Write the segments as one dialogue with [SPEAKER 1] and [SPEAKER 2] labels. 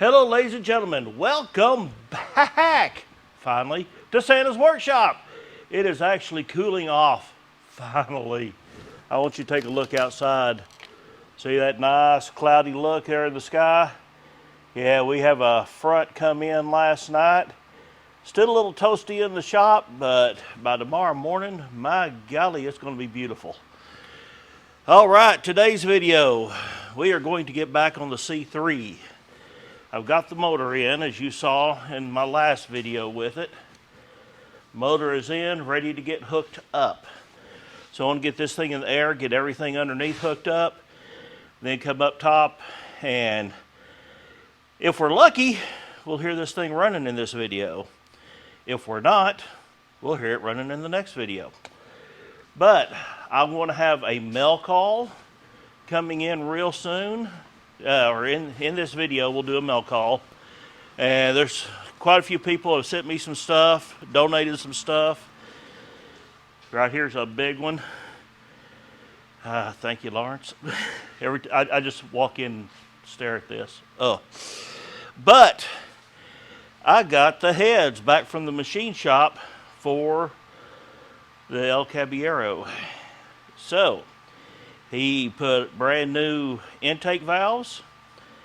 [SPEAKER 1] Hello, ladies and gentlemen. Welcome back, finally, to Santa's Workshop. It is actually cooling off, finally. I want you to take a look outside. See that nice cloudy look there in the sky? Yeah, we have a front come in last night. Still a little toasty in the shop, but by tomorrow morning, my golly, it's going to be beautiful. All right, today's video, we are going to get back on the C3. I've got the motor in, as you saw in my last video with it. Motor is in, ready to get hooked up. So I want to get this thing in the air, get everything underneath hooked up, then come up top, and if we're lucky, we'll hear this thing running in this video. If we're not, we'll hear it running in the next video. But I'm going to have a mail call coming in real soon. Or in this video, we'll do a mail call. And there's quite a few people have sent me some stuff, donated some stuff. Right here's a big one. Thank you, Lawrence. I just walk in and stare at this. Oh. But I got the heads back from the machine shop for the El Caballero. So, he put brand new intake valves.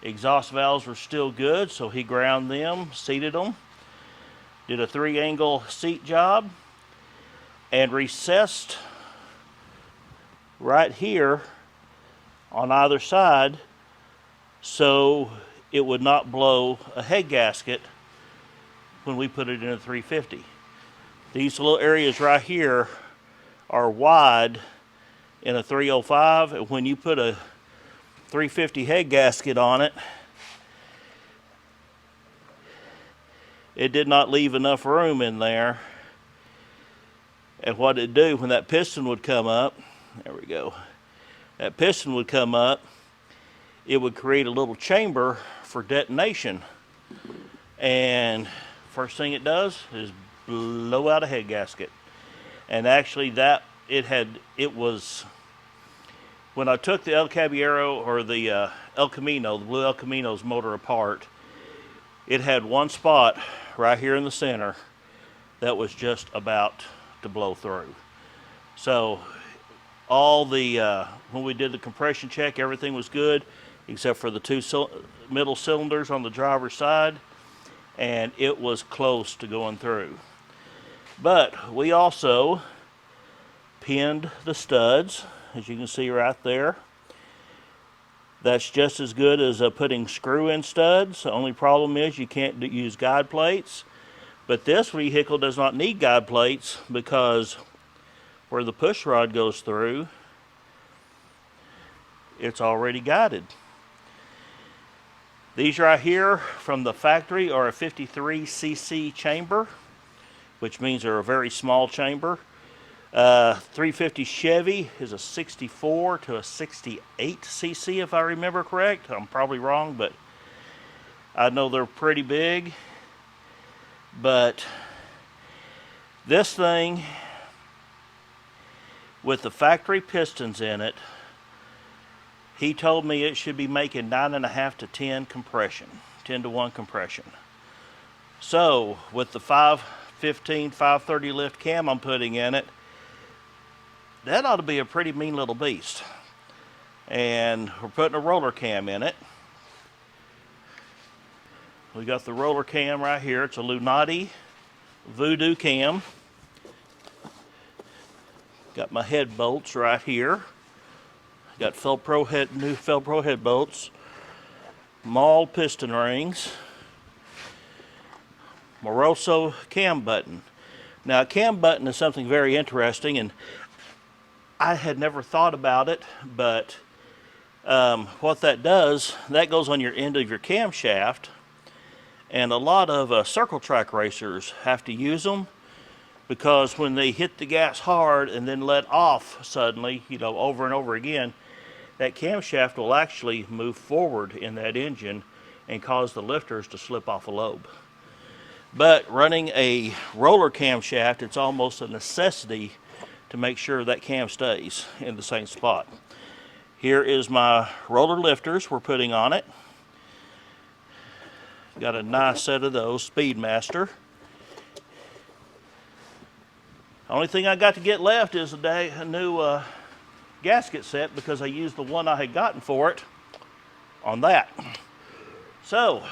[SPEAKER 1] Exhaust valves were still good, so he ground them, seated them, did a 3-angle seat job, and recessed right here on either side so it would not blow a head gasket when we put it in a 350. These little areas right here are wide in a 305, and when you put a 350 head gasket on it, it did not leave enough room in there. And what it'd do when that piston would come up, there we go, that piston would come up, it would create a little chamber for detonation. And first thing it does is blow out a head gasket. And actually when I took the El Caballero, or the El Camino, the blue El Camino's motor apart, it had one spot right here in the center that was just about to blow through. So all the, when we did the compression check, everything was good, except for the two middle cylinders on the driver's side, and it was close to going through. But we also pinned the studs, as you can see right there. That's just as good as putting screw-in studs. The only problem is you can't use guide plates. But this vehicle does not need guide plates because where the push rod goes through, it's already guided. These right here from the factory are a 53cc chamber, which means they're a very small chamber. 350 Chevy is a 64 to a 68 cc, if I remember correct. I'm probably wrong, but I know they're pretty big. But this thing, with the factory pistons in it, he told me it should be making 9.5 to 10 compression, 10 to 1 compression. So with the 515, 530 lift cam I'm putting in it, that ought to be a pretty mean little beast. And we're putting a roller cam in it. We got the roller cam right here. It's a Lunati Voodoo cam. Got my head bolts right here. Got new Felpro head bolts. Maul piston rings. Moroso cam button. Now, a cam button is something very interesting, and I had never thought about it, but what that does, that goes on your end of your camshaft, and a lot of circle track racers have to use them because when they hit the gas hard and then let off suddenly, you know, over and over again, that camshaft will actually move forward in that engine and cause the lifters to slip off a lobe. But running a roller camshaft, it's almost a necessity to make sure that cam stays in the same spot. Here is my roller lifters we're putting on it. Got a nice set of those, Speedmaster. Only thing I got to get left is a new gasket set because I used the one I had gotten for it on that. So,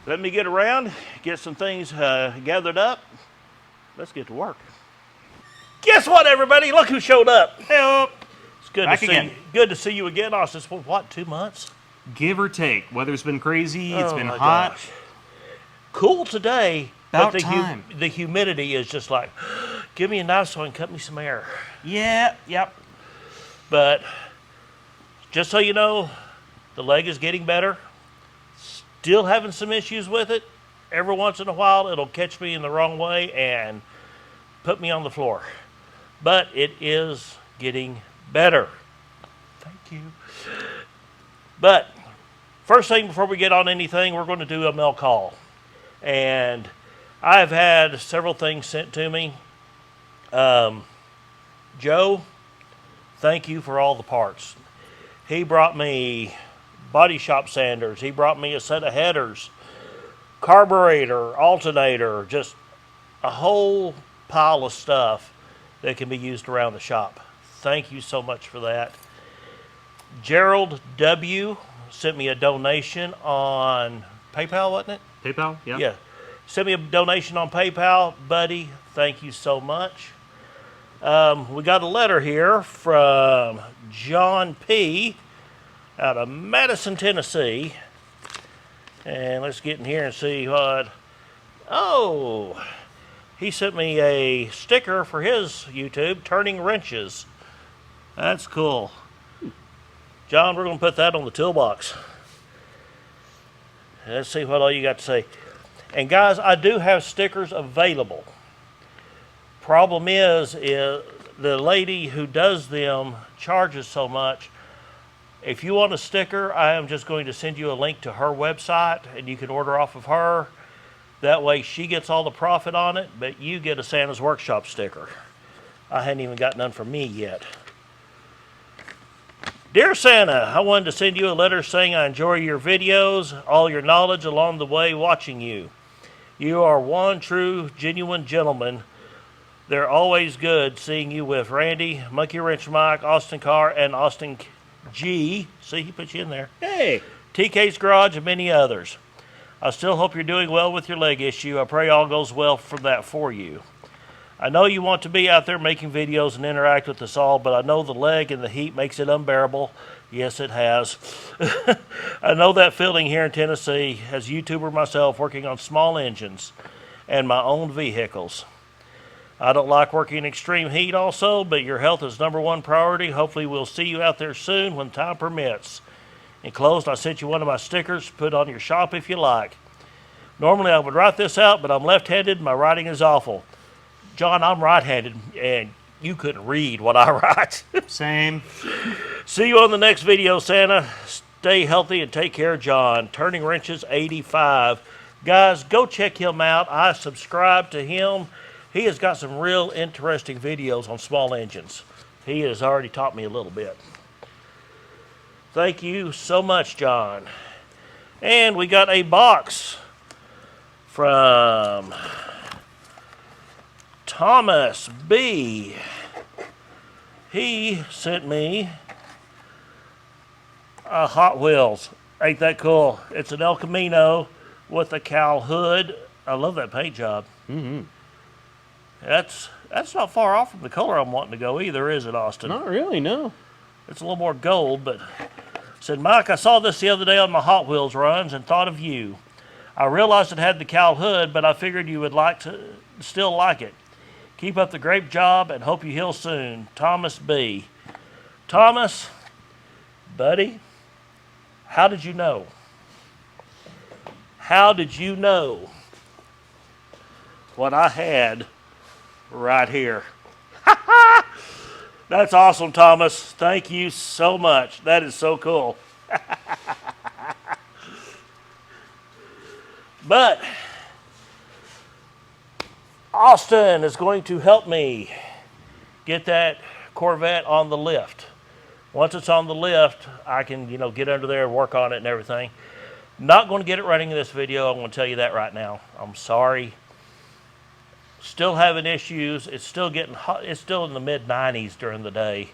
[SPEAKER 1] let me get around, get some things gathered up. Let's get to work. Guess what, everybody? Look who showed up. Hey, it's good to see you again, Austin. It's what, 2 months?
[SPEAKER 2] Give or take. Weather's been crazy. It's been hot.
[SPEAKER 1] Gosh. Cool today.
[SPEAKER 2] About
[SPEAKER 1] but
[SPEAKER 2] time.
[SPEAKER 1] The humidity is just like, give me a knife so I can cut me some air.
[SPEAKER 2] Yeah, yep.
[SPEAKER 1] But just so you know, the leg is getting better. Still having some issues with it. Every once in a while, it'll catch me in the wrong way and put me on the floor. But it is getting better. Thank you. But first thing before we get on anything, we're going to do a mail call. And I've had several things sent to me. Joe, thank you for all the parts. He brought me body shop sanders. He brought me a set of headers, carburetor, alternator, just a whole pile of stuff that can be used around the shop. Thank you so much for that. Gerald W. sent me a donation on PayPal, wasn't it?
[SPEAKER 2] PayPal, yeah.
[SPEAKER 1] Yeah. Sent me a donation on PayPal. Buddy, thank you so much. We got a letter here from John P. out of Madison, Tennessee. And let's get in here and see what... Oh, he sent me a sticker for his YouTube, Turning Wrenches. That's cool. John, we're going to put that on the toolbox. Let's see what all you got to say. And guys, I do have stickers available. Problem is the lady who does them charges so much. If you want a sticker, I am just going to send you a link to her website and you can order off of her. That way she gets all the profit on it, but you get a Santa's Workshop sticker. I hadn't even got none from me yet. Dear Santa, I wanted to send you a letter saying I enjoy your videos, all your knowledge along the way watching you. You are one true, genuine gentleman. They're always good seeing you with Randy, Monkey Wrench Mike, Austin Carr, and Austin G. See, he put you in there.
[SPEAKER 2] Hey!
[SPEAKER 1] TK's Garage and many others. I still hope you're doing well with your leg issue. I pray all goes well for that for you. I know you want to be out there making videos and interact with us all, but I know the leg and the heat makes it unbearable. Yes, it has. I know that feeling here in Tennessee as a YouTuber myself working on small engines and my own vehicles. I don't like working in extreme heat also, but your health is #1 priority. Hopefully we'll see you out there soon when time permits. Enclosed, I sent you one of my stickers. Put on your shop if you like. Normally I would write this out, but I'm left-handed. My writing is awful. John, I'm right-handed, and you couldn't read what I write.
[SPEAKER 2] Same.
[SPEAKER 1] See you on the next video, Santa. Stay healthy and take care, John. Turning Wrenches 85. Guys, go check him out. I subscribe to him. He has got some real interesting videos on small engines. He has already taught me a little bit. Thank you so much, John. And we got a box from Thomas B. He sent me a Hot Wheels. Ain't that cool? It's an El Camino with a cowl hood. I love that paint job.
[SPEAKER 2] Mm-hmm.
[SPEAKER 1] That's not far off from the color I'm wanting to go either, is it, Austin?
[SPEAKER 2] Not really, no.
[SPEAKER 1] It's a little more gold, but said, Mike, I saw this the other day on my Hot Wheels runs and thought of you. I realized it had the cowl hood, but I figured you would still like it. Keep up the great job and hope you heal soon. Thomas B. Thomas, buddy, how did you know? How did you know what I had right here? That's awesome, Thomas. Thank you so much. That is so cool. But Austin is going to help me get that Corvette on the lift. Once it's on the lift, I can, you know, get under there and work on it and everything. Not going to get it running in this video. I'm going to tell you that right now. I'm sorry. Still having issues. It's still getting hot. It's still in the mid 90s during the day.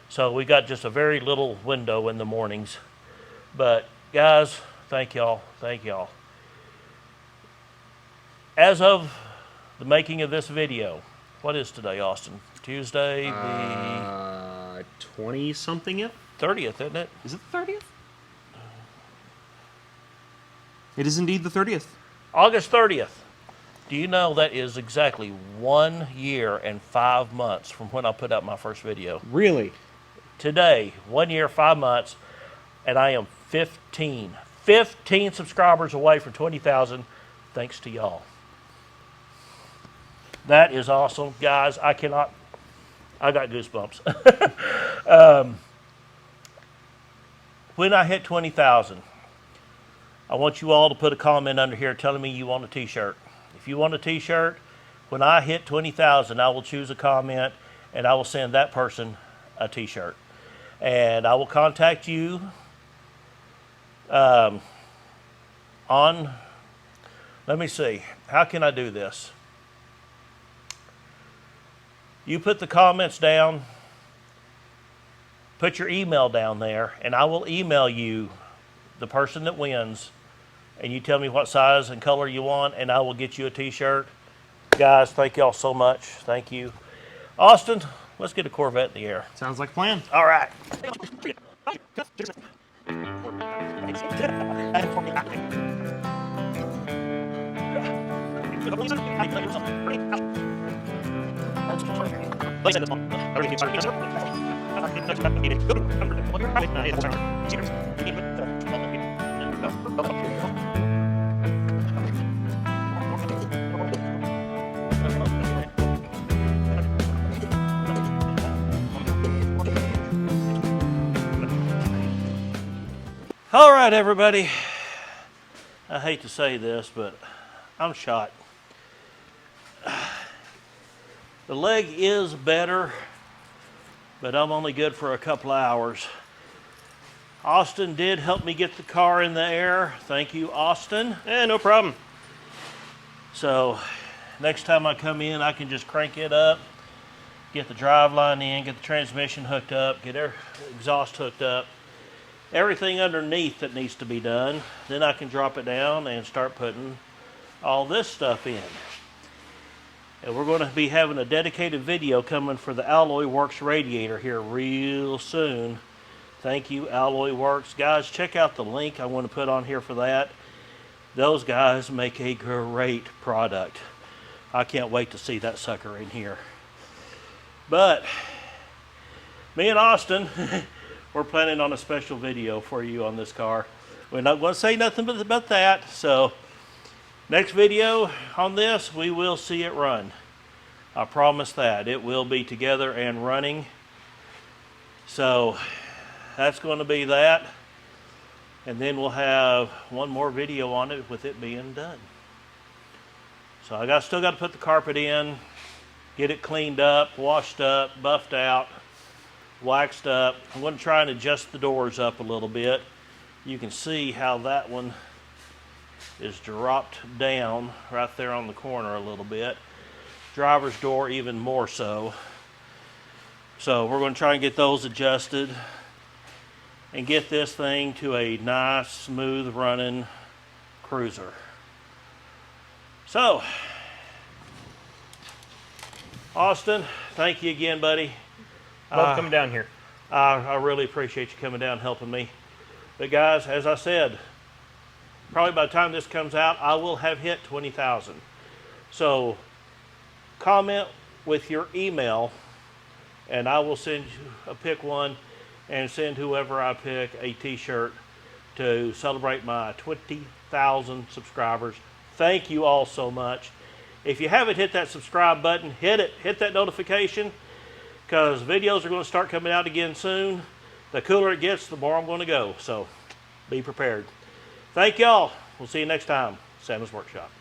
[SPEAKER 1] So we got just a very little window in the mornings. But guys, thank y'all. Thank y'all. As of the making of this video, what is today, Austin? Tuesday, the
[SPEAKER 2] 20-something yet?
[SPEAKER 1] 30th, isn't it?
[SPEAKER 2] Is it the 30th? It is indeed the 30th.
[SPEAKER 1] August 30th. Do you know that is exactly 1 year and 5 months from when I put out my first video?
[SPEAKER 2] Really?
[SPEAKER 1] Today, 1 year, 5 months, and I am 15 subscribers away from 20,000, thanks to y'all. That is awesome, guys. I got goosebumps. When I hit 20,000, I want you all to put a comment under here telling me you want a t-shirt. If you want a t-shirt, when I hit 20,000, I will choose a comment and I will send that person a t-shirt. And I will contact you let me see, how can I do this? You put the comments down, put your email down there, and I will email you the person that wins, and you tell me what size and color you want, and I will get you a t-shirt. Guys, thank y'all so much. Thank you. Austin, let's get a Corvette in the air.
[SPEAKER 2] Sounds like a plan.
[SPEAKER 1] All right. All right, everybody. I hate to say this, but I'm shot. The leg is better, but I'm only good for a couple of hours. Austin did help me get the car in the air. Thank you, Austin.
[SPEAKER 2] No problem.
[SPEAKER 1] So next time I come in, I can just crank it up, get the drive line in, get the transmission hooked up, get our exhaust hooked up, everything underneath that needs to be done. Then I can drop it down and start putting all this stuff in. And we're going to be having a dedicated video coming for the Alloy Works radiator here real soon. Thank you, Alloy Works. Guys, check out the link I want to put on here for that. Those guys make a great product. I can't wait to see that sucker in here. But me and Austin, we're planning on a special video for you on this car. We're not going to say nothing about that. So next video on this, we will see it run. I promise that. It will be together and running. So that's going to be that. And then we'll have one more video on it with it being done. So I still got to put the carpet in, get it cleaned up, washed up, buffed out, waxed up. I'm going to try and adjust the doors up a little bit. You can see how that one is dropped down right there on the corner a little bit. Driver's door even more so. So we're going to try and get those adjusted and get this thing to a nice, smooth running cruiser. So, Austin, thank you again, buddy.
[SPEAKER 2] Love coming down here.
[SPEAKER 1] I really appreciate you coming down and helping me. But guys, as I said, probably by the time this comes out, I will have hit 20,000. So comment with your email and I will send you pick one and send whoever I pick a t-shirt to celebrate my 20,000 subscribers. Thank you all so much. If you haven't hit that subscribe button, hit it. Hit that notification because videos are going to start coming out again soon. The cooler it gets, the more I'm going to go. So be prepared. Thank y'all. We'll see you next time. Santa's Workshop.